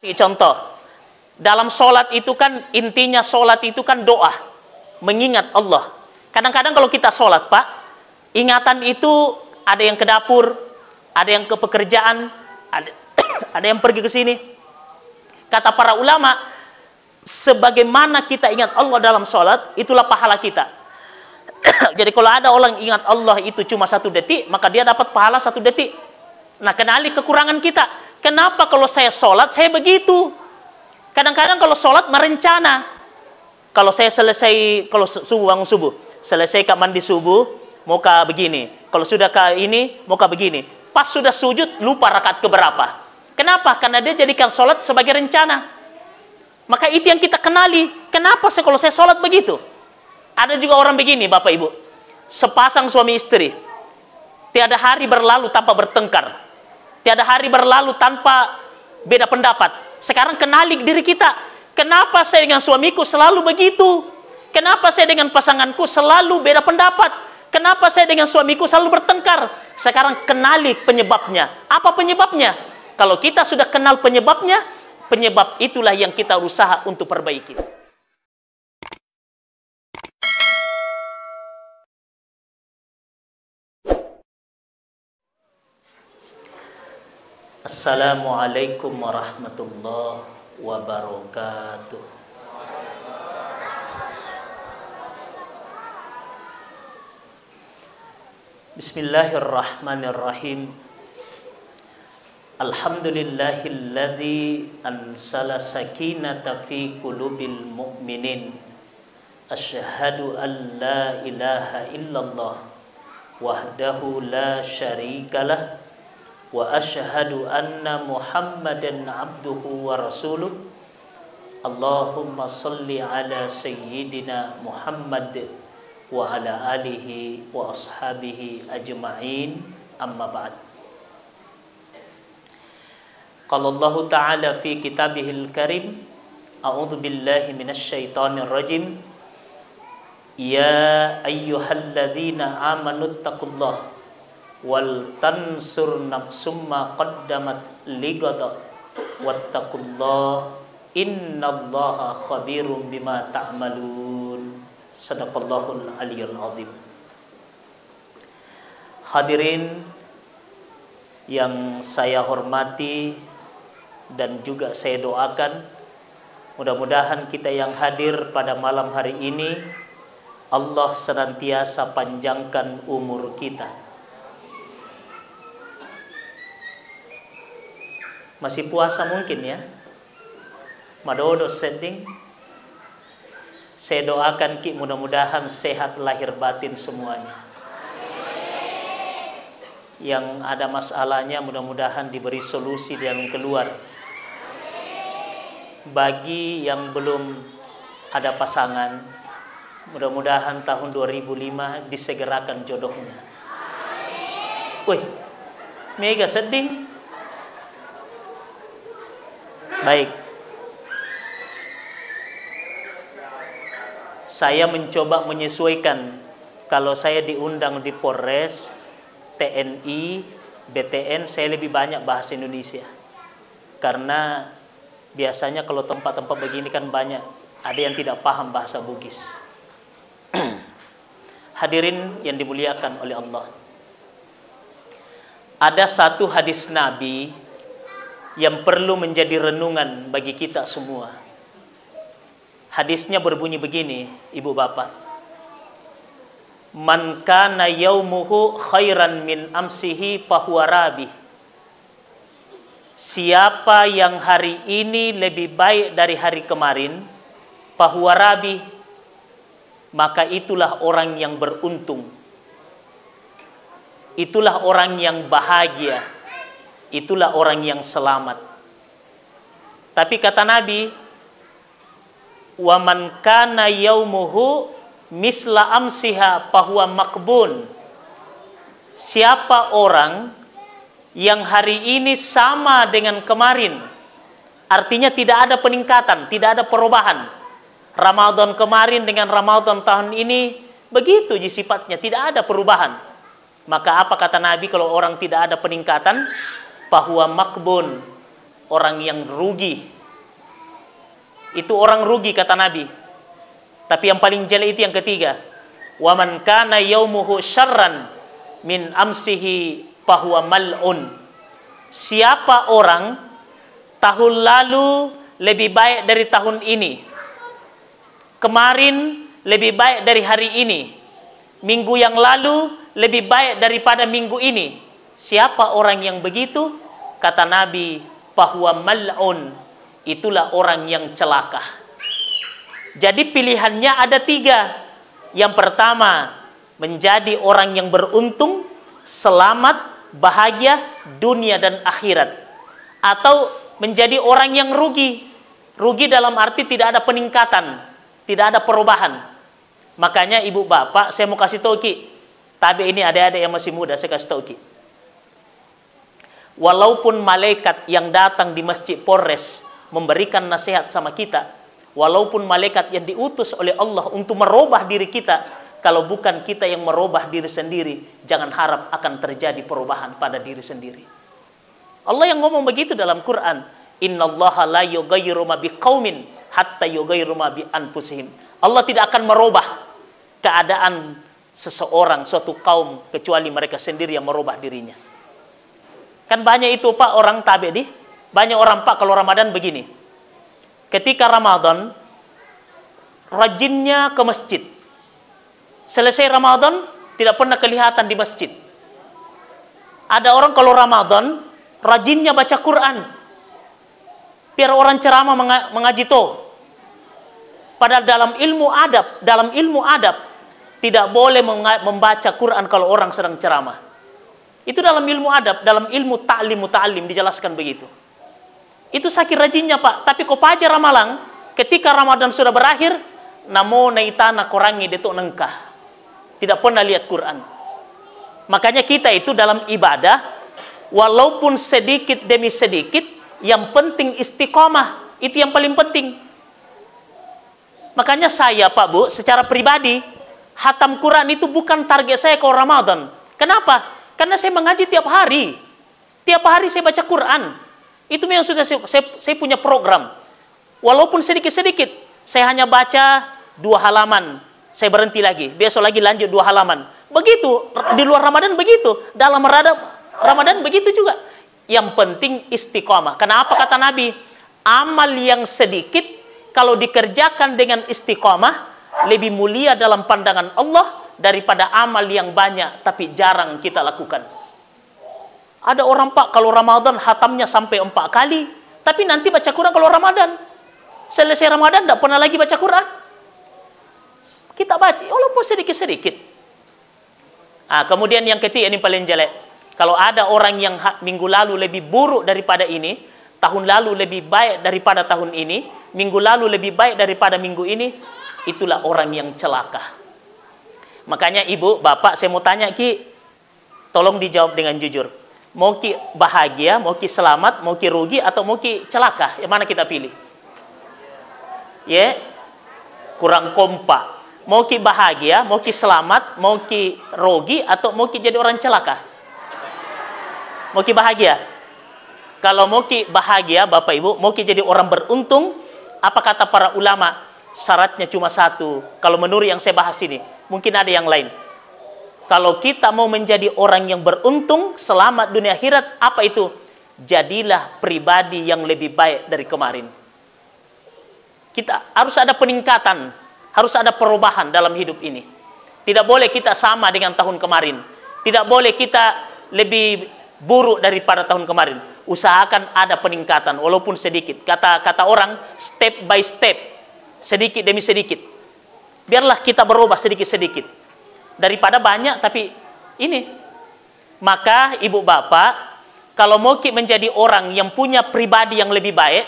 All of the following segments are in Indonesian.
Contoh, dalam sholat itu kan intinya sholat itu kan doa, mengingat Allah. Kadang-kadang kalau kita sholat, Pak, ingatan itu ada yang ke dapur, ada yang ke pekerjaan, ada yang pergi ke sini. Kata para ulama, sebagaimana kita ingat Allah dalam sholat, itulah pahala kita. Jadi kalau ada orang ingat Allah itu cuma 1 detik, maka dia dapat pahala 1 detik. Nah, kenali kekurangan kita. Kenapa kalau saya sholat, saya begitu? Kadang-kadang kalau sholat merencana. Kalau saya selesai, kalau bangun subuh, selesai mandi subuh, mau ke begini. Kalau sudah ke ini, mau ke begini. Pas sudah sujud, lupa rakaat keberapa. Kenapa? Karena dia jadikan sholat sebagai rencana. Maka itu yang kita kenali. Kenapa kalau saya sholat begitu? Ada juga orang begini, Bapak Ibu. Sepasang suami istri. Tiada hari berlalu tanpa bertengkar. Tiada hari berlalu tanpa beda pendapat. Sekarang kenali diri kita. Kenapa saya dengan suamiku selalu begitu? Kenapa saya dengan pasanganku selalu beda pendapat? Kenapa saya dengan suamiku selalu bertengkar? Sekarang kenali penyebabnya. Apa penyebabnya? Kalau kita sudah kenal penyebabnya, penyebab itulah yang kita usaha untuk perbaiki. Assalamualaikum warahmatullahi wabarakatuh. Bismillahirrahmanirrahim. Alhamdulillahilladzi ansala sakinata fi qulubil mu'minin. Asyhadu an la ilaha illallah wahdahu la syarikalah wa asyhadu anna Muhammadan abduhu wa rasuluh. Allahumma salli ala sayyidina Muhammad wa ala alihi wa ashabihi ajma'in, amma ba'd. Qala Allah ta'ala fi kitabihil karim, a'udzu billahi minasy syaithanir rajim. Ya ayyuhalladzina amanu taqullaha wal tansur nafsum ma qaddamat ligada wattaqullaha innallaha khabirum bima ta'malun. Sadaqallahul aliyyul azim. Hadirin yang saya hormati dan juga saya doakan, mudah-mudahan kita yang hadir pada malam hari ini, Allah senantiasa panjangkan umur kita. Masih puasa mungkin ya? Madodo setting. Saya doakan Ki, mudah-mudahan sehat lahir batin semuanya. Yang ada masalahnya mudah-mudahan diberi solusi dan keluar. Bagi yang belum ada pasangan, mudah-mudahan tahun 2005 disegerakan jodohnya. Wih, mega sedih. Baik. Saya mencoba menyesuaikan. Kalau saya diundang di Polres, TNI, BTN, saya lebih banyak bahasa Indonesia. Karena biasanya kalau tempat-tempat begini kan banyak, ada yang tidak paham bahasa Bugis. Hadirin yang dimuliakan oleh Allah. Ada satu hadis Nabi yang perlu menjadi renungan bagi kita semua. Hadisnya berbunyi begini, Ibu Bapak. Man kana yaumuhu khairan min amsihi fahuwa rabih. Siapa yang hari ini lebih baik dari hari kemarin, fahuwa rabih, maka itulah orang yang beruntung. Itulah orang yang bahagia. Itulah orang yang selamat. Tapi kata Nabi, wa man kana yaumuhu misla amsiha fahuwa makbun. Siapa orang yang hari ini sama dengan kemarin, artinya tidak ada peningkatan, tidak ada perubahan. Ramadan kemarin dengan Ramadan tahun ini begitu sifatnya, tidak ada perubahan. Maka apa kata Nabi, kalau orang tidak ada peningkatan, fahuwa makbun, orang yang rugi. Itu orang rugi kata Nabi. Tapi yang paling jelek itu yang ketiga. Wa man kana yaumuhu syarran min amsihi fahuwa mal'un. Siapa orang tahun lalu lebih baik dari tahun ini, kemarin lebih baik dari hari ini, minggu yang lalu lebih baik daripada minggu ini, siapa orang yang begitu? Kata Nabi, fahuwa mal'un, itulah orang yang celaka. Jadi pilihannya ada 3. Yang pertama, menjadi orang yang beruntung, selamat, bahagia dunia dan akhirat, atau menjadi orang yang rugi. Rugi dalam arti tidak ada peningkatan, tidak ada perubahan. Makanya ibu bapak, saya mau kasih tahu Ki, tapi ini adik-adik yang masih muda, saya kasih tahu Ki. Walaupun malaikat yang datang di Masjid Polres memberikan nasihat sama kita, walaupun malaikat yang diutus oleh Allah untuk merubah diri kita, kalau bukan kita yang merubah diri sendiri, jangan harap akan terjadi perubahan pada diri sendiri. Allah yang ngomong begitu dalam Quran, innallaha la yughayyiru ma biqaumin hatta yughayyiru ma bi anfusihim. Allah tidak akan merubah keadaan seseorang, suatu kaum, kecuali mereka sendiri yang merubah dirinya. Kan banyak itu Pak orang tabedi, banyak orang Pak kalau Ramadan begini. Ketika Ramadan, rajinnya ke masjid. Selesai Ramadan, tidak pernah kelihatan di masjid. Ada orang kalau Ramadan, rajinnya baca Quran. Biar orang ceramah mengaji toh. Padahal dalam ilmu adab, tidak boleh membaca Quran kalau orang sedang ceramah. Itu dalam ilmu adab, dalam ilmu ta'lim dijelaskan begitu. Itu saking rajinnya Pak. Tapi kok paja Ramalang, ketika Ramadan sudah berakhir, namo naitana korangi detok nengkah. Tidak pernah lihat Quran. Makanya kita itu dalam ibadah, walaupun sedikit demi sedikit, yang penting istiqomah. Itu yang paling penting. Makanya saya Pak Bu, secara pribadi, hatam Quran itu bukan target saya kalau Ramadan. Kenapa? Karena saya mengaji tiap hari. Tiap hari saya baca Quran. Itu memang sudah saya punya program. Walaupun sedikit-sedikit, saya hanya baca 2 halaman. Saya berhenti lagi, besok lagi lanjut 2 halaman. Begitu, di luar Ramadan begitu. Dalam Ramadan begitu juga. Yang penting istiqomah. Kenapa kata Nabi? Amal yang sedikit, kalau dikerjakan dengan istiqomah, lebih mulia dalam pandangan Allah daripada amal yang banyak, tapi jarang kita lakukan. Ada orang Pak, kalau Ramadan hatamnya sampai 4 kali, tapi nanti baca Quran kalau Ramadan. Selesai Ramadan, tidak pernah lagi baca Quran. Kita baca, walaupun sedikit-sedikit. Kemudian yang ketiga, ini paling jelek. Kalau ada orang yang minggu lalu lebih buruk daripada ini, tahun lalu lebih baik daripada tahun ini, minggu lalu lebih baik daripada minggu ini, itulah orang yang celaka. Makanya ibu, bapak, saya mau tanya Ki, tolong dijawab dengan jujur. Mau Ki bahagia, mau Ki selamat, mau Ki rugi, atau mau Ki celaka? Yang mana kita pilih? Kurang kompak. Mau Ki bahagia, mau Ki selamat, mau Ki rugi, atau mau Ki jadi orang celaka? Mau Ki bahagia? Kalau mau Ki bahagia, Bapak Ibu, mau Ki jadi orang beruntung, apa kata para ulama? Syaratnya cuma 1. Kalau menurut yang saya bahas ini, mungkin ada yang lain. Kalau kita mau menjadi orang yang beruntung, selamat dunia akhirat, apa itu? Jadilah pribadi yang lebih baik dari kemarin. Kita harus ada peningkatan, harus ada perubahan dalam hidup ini. Tidak boleh kita sama dengan tahun kemarin. Tidak boleh kita lebih buruk daripada tahun kemarin. Usahakan ada peningkatan, walaupun sedikit. Kata orang, step by step, sedikit demi sedikit. Biarlah kita berubah sedikit-sedikit. Daripada banyak, tapi ini. Maka ibu bapak, kalau mau Ki menjadi orang yang punya pribadi yang lebih baik,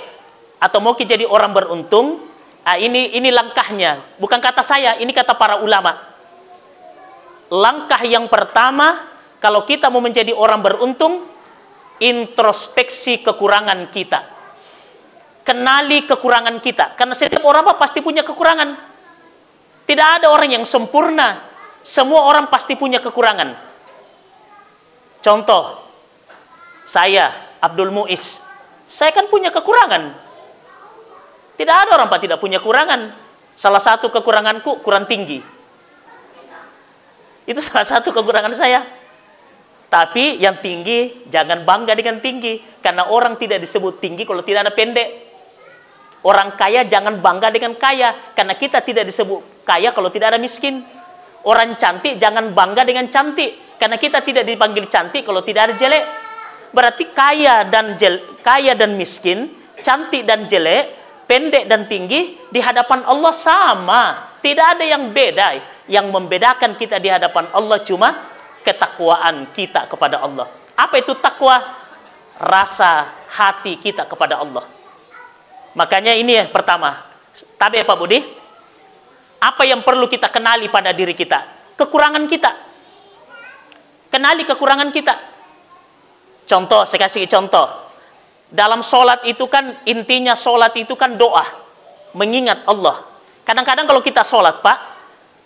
atau mau Ki jadi orang beruntung, ini langkahnya. Bukan kata saya, ini kata para ulama. Langkah yang pertama, kalau kita mau menjadi orang beruntung, introspeksi kekurangan kita. Kenali kekurangan kita. Karena setiap orang pasti punya kekurangan. Tidak ada orang yang sempurna. Semua orang pasti punya kekurangan. Contoh, saya, Abdul Muiz. Saya kan punya kekurangan. Tidak ada orang Pak tidak punya kekurangan. Salah satu kekuranganku kurang tinggi. Itu salah satu kekurangan saya. Tapi yang tinggi, jangan bangga dengan tinggi. Karena orang tidak disebut tinggi kalau tidak ada pendek. Orang kaya jangan bangga dengan kaya. Karena kita tidak disebut kaya kalau tidak ada miskin. Orang cantik jangan bangga dengan cantik. Karena kita tidak dipanggil cantik kalau tidak ada jelek. Berarti kaya dan miskin, cantik dan jelek, pendek dan tinggi, di hadapan Allah sama. Tidak ada yang beda. Yang membedakan kita di hadapan Allah cuma ketakwaan kita kepada Allah. Apa itu takwa? Rasa hati kita kepada Allah. Makanya ini yang pertama. Tapi Pak Budi, apa yang perlu kita kenali pada diri kita? Kekurangan kita. Kenali kekurangan kita. Contoh, saya kasih contoh. Dalam sholat itu kan, intinya sholat itu kan doa. Mengingat Allah. Kadang-kadang kalau kita sholat Pak,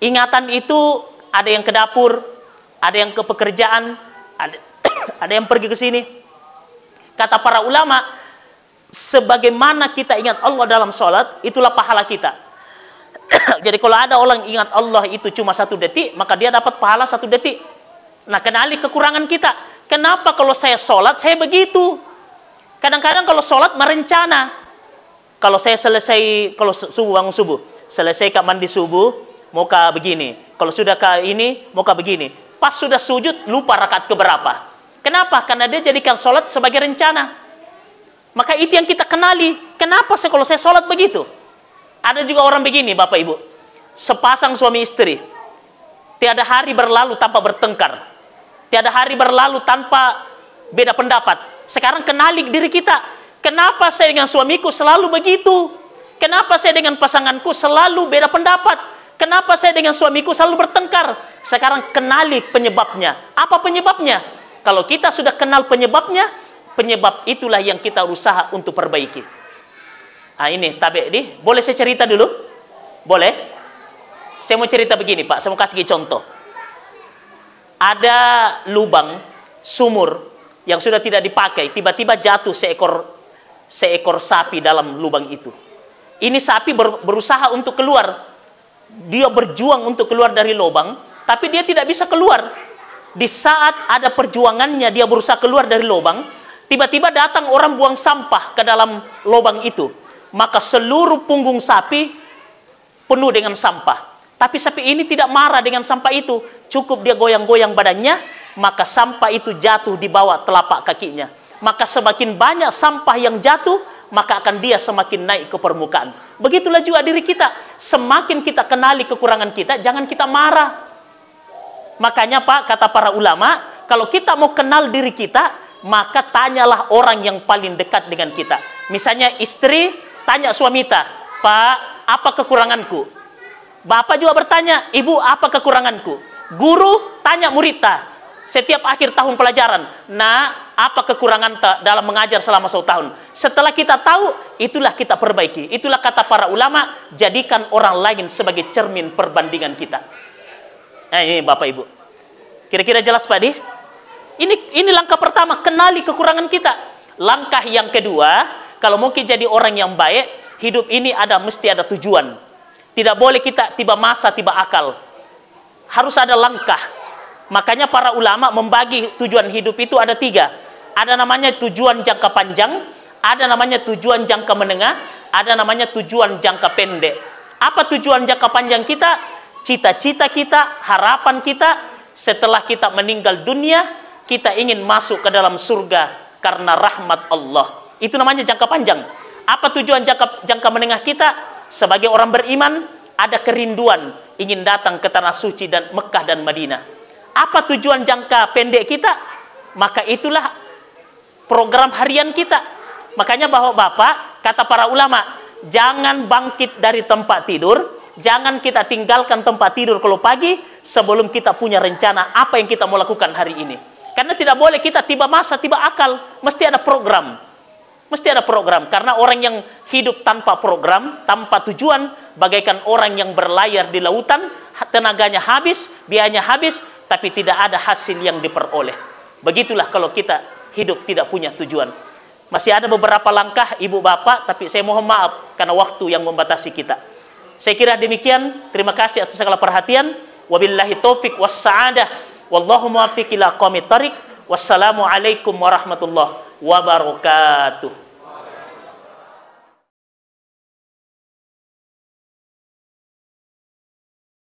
ingatan itu ada yang ke dapur, ada yang ke pekerjaan, ada yang pergi ke sini. Kata para ulama, sebagaimana kita ingat Allah dalam sholat, itulah pahala kita. Jadi kalau ada orang ingat Allah itu cuma 1 detik, maka dia dapat pahala 1 detik. Nah, kenali kekurangan kita. Kenapa kalau saya sholat, saya begitu? Kadang-kadang kalau sholat merencana. Kalau saya selesai, kalau bangun subuh, selesai mandi subuh, mau ke begini. Kalau sudah ke ini, mau ke begini. Pas sudah sujud, lupa rakaat keberapa. Kenapa? Karena dia jadikan sholat sebagai rencana. Maka itu yang kita kenali. Kenapa kalau saya sholat begitu? Ada juga orang begini, Bapak Ibu. Sepasang suami istri. Tiada hari berlalu tanpa bertengkar. Tiada hari berlalu tanpa beda pendapat. Sekarang kenali diri kita. Kenapa saya dengan suamiku selalu begitu? Kenapa saya dengan pasanganku selalu beda pendapat? Kenapa saya dengan suamiku selalu bertengkar? Sekarang kenali penyebabnya. Apa penyebabnya? Kalau kita sudah kenal penyebabnya, penyebab itulah yang kita usaha untuk perbaiki. Nah ini, tabe ini, boleh saya cerita dulu? Boleh? Saya mau cerita begini Pak, saya mau kasih contoh. Ada lubang sumur yang sudah tidak dipakai, tiba-tiba jatuh seekor sapi dalam lubang itu. Ini sapi berusaha untuk keluar. Dia berjuang untuk keluar dari lubang, tapi dia tidak bisa keluar. Di saat ada perjuangannya dia berusaha keluar dari lubang, tiba-tiba datang orang buang sampah ke dalam lubang itu. Maka seluruh punggung sapi penuh dengan sampah. Tapi sapi ini tidak marah dengan sampah itu. Cukup dia goyang-goyang badannya, maka sampah itu jatuh di bawah telapak kakinya. Maka semakin banyak sampah yang jatuh, maka akan dia semakin naik ke permukaan. Begitulah juga diri kita. Semakin kita kenali kekurangan kita, jangan kita marah. Makanya Pak, kata para ulama, kalau kita mau kenal diri kita, maka tanyalah orang yang paling dekat dengan kita. Misalnya istri, tanya suami kita, Pak, apa kekuranganku? Bapak juga bertanya, Ibu, apa kekuranganku? Guru, tanya muridnya. Setiap akhir tahun pelajaran, nah, apa kekurangan dalam mengajar selama 1 tahun? Setelah kita tahu, itulah kita perbaiki. Itulah kata para ulama, jadikan orang lain sebagai cermin perbandingan kita. Nah, ini Bapak Ibu. Kira-kira jelas Pak Di? Ini langkah pertama, kenali kekurangan kita. Langkah yang kedua, kalau mungkin jadi orang yang baik, hidup ini mesti ada tujuan. Tidak boleh kita tiba masa, tiba akal. Harus ada langkah. Makanya para ulama membagi tujuan hidup itu ada 3. Ada namanya tujuan jangka panjang, ada namanya tujuan jangka menengah, ada namanya tujuan jangka pendek. Apa tujuan jangka panjang kita? Cita-cita kita, harapan kita, setelah kita meninggal dunia, kita ingin masuk ke dalam surga karena rahmat Allah. Itu namanya jangka panjang. Apa tujuan jangka menengah kita? Sebagai orang beriman, ada kerinduan ingin datang ke tanah suci dan Mekah dan Madinah. Apa tujuan jangka pendek kita? Maka itulah program harian kita. Makanya bahwa Bapak, kata para ulama, jangan bangkit dari tempat tidur, jangan kita tinggalkan tempat tidur kalau pagi sebelum kita punya rencana apa yang kita mau lakukan hari ini. Karena tidak boleh kita tiba masa, tiba akal, mesti ada program. Mesti ada program, karena orang yang hidup tanpa program, tanpa tujuan, bagaikan orang yang berlayar di lautan, tenaganya habis, biayanya habis, tapi tidak ada hasil yang diperoleh. Begitulah kalau kita hidup tidak punya tujuan. Masih ada beberapa langkah ibu bapak, tapi saya mohon maaf karena waktu yang membatasi kita. Saya kira demikian. Terima kasih atas segala perhatian. Wabillahi taufik wassa'adah. Wallahu muwaffiq ila aqwamit thariq. Wassalamu alaikum warahmatullahi wabarakatuh.